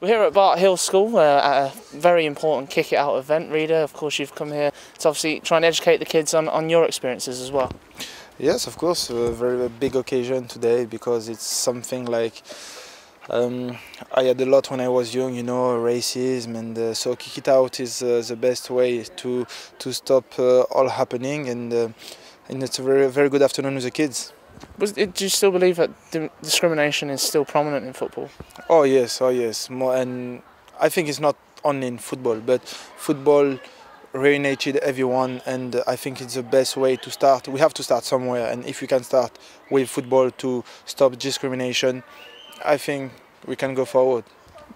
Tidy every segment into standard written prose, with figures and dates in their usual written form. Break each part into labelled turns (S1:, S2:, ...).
S1: We're here at Bart Hill School at a very important kick it out event. Reda, of course you've come here to obviously try and educate the kids on your experiences as well.
S2: Yes, of course, a very big occasion today because it's something like I had a lot when I was young, you know, racism, and so kick it out is the best way to stop all happening, and it's a very good afternoon with the kids.
S1: Do you still believe that discrimination is still prominent in football?
S2: Oh yes, more, and I think it's not only in football, but football reunited everyone, and I think it's the best way to start. We have to start somewhere, and if we can start with football to stop discrimination, I think we can go forward.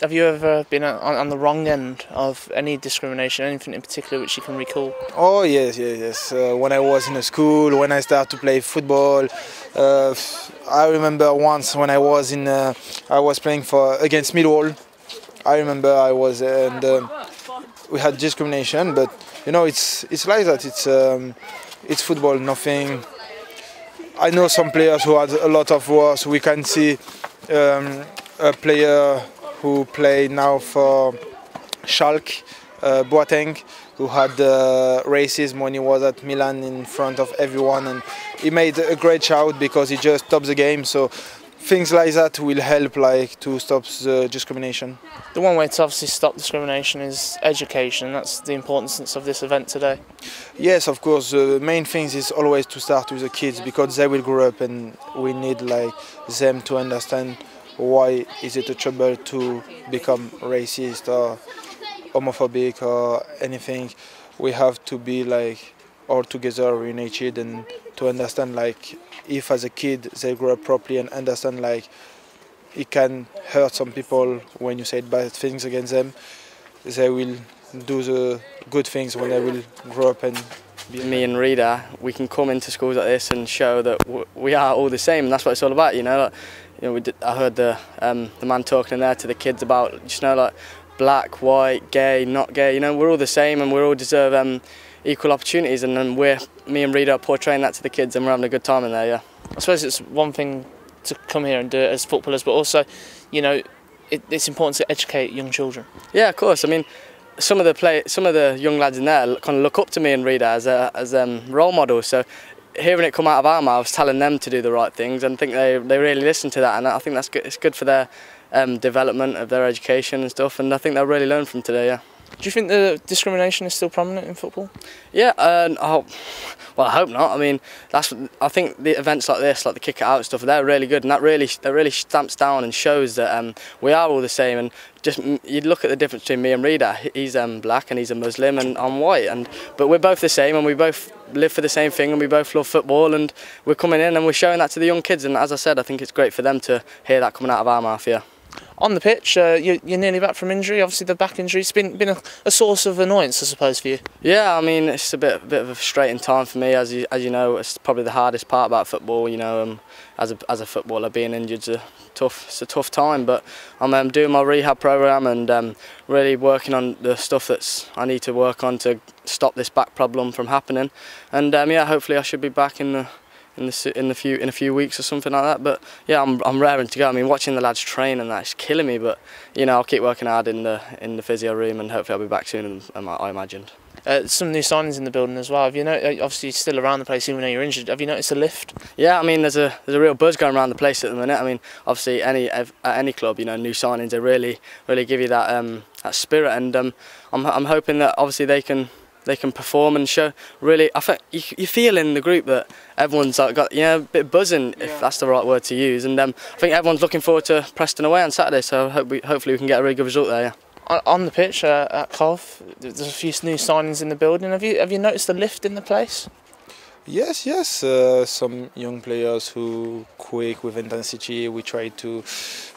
S1: Have you ever been on the wrong end of any discrimination, anything in particular which you can recall?
S2: Oh yes. When I was in a school, when I started to play football, I remember once when I was playing against Millwall. I remember we had discrimination, but you know it's like that. It's football, nothing. I know some players who had a lot of worse. We can see a player who play now for Schalke, Boateng, who had racism when he was at Milan in front of everyone, and he made a great shout because he just stopped the game. So things like that will help, like, to stop the discrimination.
S1: The one way to obviously stop discrimination is education. That's the importance of this event today.
S2: Yes, of course. The main thing is always to start with the kids because they will grow up, and we need them to understand why is it a trouble to become racist or homophobic or anything. We have to be all together united, and to understand if as a kid they grow up properly and understand it can hurt some people when you say bad things against them. They will do the good things when they will grow up and be.
S3: Me and Reda, we can come into schools like this and show that we are all the same, and that's what it's all about, you know. I heard the man talking in there to the kids about black, white, gay, not gay. You know, we're all the same, and we all deserve equal opportunities. And then me and Reda are portraying that to the kids, and we're having a good time in there. Yeah.
S1: I suppose it's one thing to come here and do it as footballers, but also, you know, it's important to educate young children.
S3: Yeah, of course. I mean, some of the young lads in there kind of look up to me and Reda as role models. So hearing it come out of our mouths, telling them to do the right things, and I think they really listen to that, and I think that's good. It's good for their development of their education and stuff, and I think they'll really learn from today. Yeah.
S1: Do you think the discrimination is still prominent in football?
S3: Yeah, well, I hope not. I mean, I think the events like this, like the kick it out stuff, they're really good, and that really stamps down and shows that we are all the same. And just you look at the difference between me and Reda. He's black and he's a Muslim, and I'm white, but we're both the same, and we both live for the same thing, and we both love football, and we're coming in and we're showing that to the young kids. And as I said, I think it's great for them to hear that coming out of our mouth. Yeah.
S1: On the pitch, you're nearly back from injury. Obviously, the back injury's been a source of annoyance, I suppose, for you.
S3: Yeah, I mean, it's a bit of a frustrating time for me. As you know, it's probably the hardest part about football. You know, as a footballer, being injured's it's a tough time. But I'm doing my rehab program and really working on the stuff I need to work on to stop this back problem from happening. And yeah, hopefully I should be back in a few weeks or something like that. But yeah, I'm raring to go. I mean, watching the lads train and that's killing me. But you know, I'll keep working hard in the physio room, and hopefully I'll be back sooner than I imagined.
S1: Some new signings in the building as well. Have you noticed? Obviously, you're still around the place even though you're injured. Have you noticed a lift? Yeah,
S3: I mean, there's a real buzz going around the place at the minute. I mean, obviously, at any club, you know, new signings, they really give you that spirit, and I'm hoping that obviously they can perform and show. Really, I think you feel in the group that everyone's got a bit buzzing, if that's the right word to use, and I think everyone's looking forward to Preston away on Saturday. So hopefully we can get a really good result there. Yeah.
S1: On the pitch at Cov, there's a few new signings in the building. Have you noticed a lift in the place?
S2: Yes. Some young players who quick with intensity. We tried to.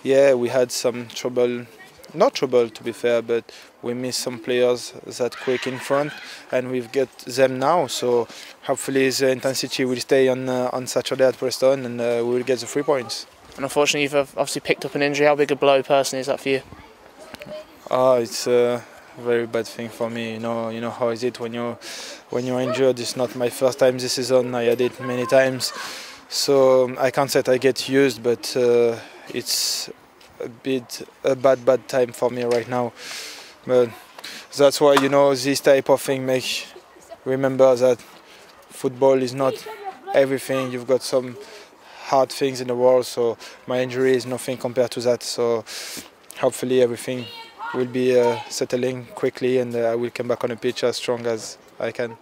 S2: Yeah, we had some trouble. Not trouble, to be fair, but we missed some players that quick in front, and we've got them now. So hopefully the intensity will stay on Saturday at Preston, and we will get the 3 points.
S1: And unfortunately, you've obviously picked up an injury. How big a blow personally is that for you?
S2: It's a very bad thing for me. You know how is it when you're injured. It's not my first time this season. I had it many times, so I can't say I get used, but it's a bad time for me right now. But that's why, you know, this type of thing make remember that football is not everything. You've got some hard things in the world, so my injury is nothing compared to that. So hopefully everything will be settling quickly, and I will come back on the pitch as strong as I can.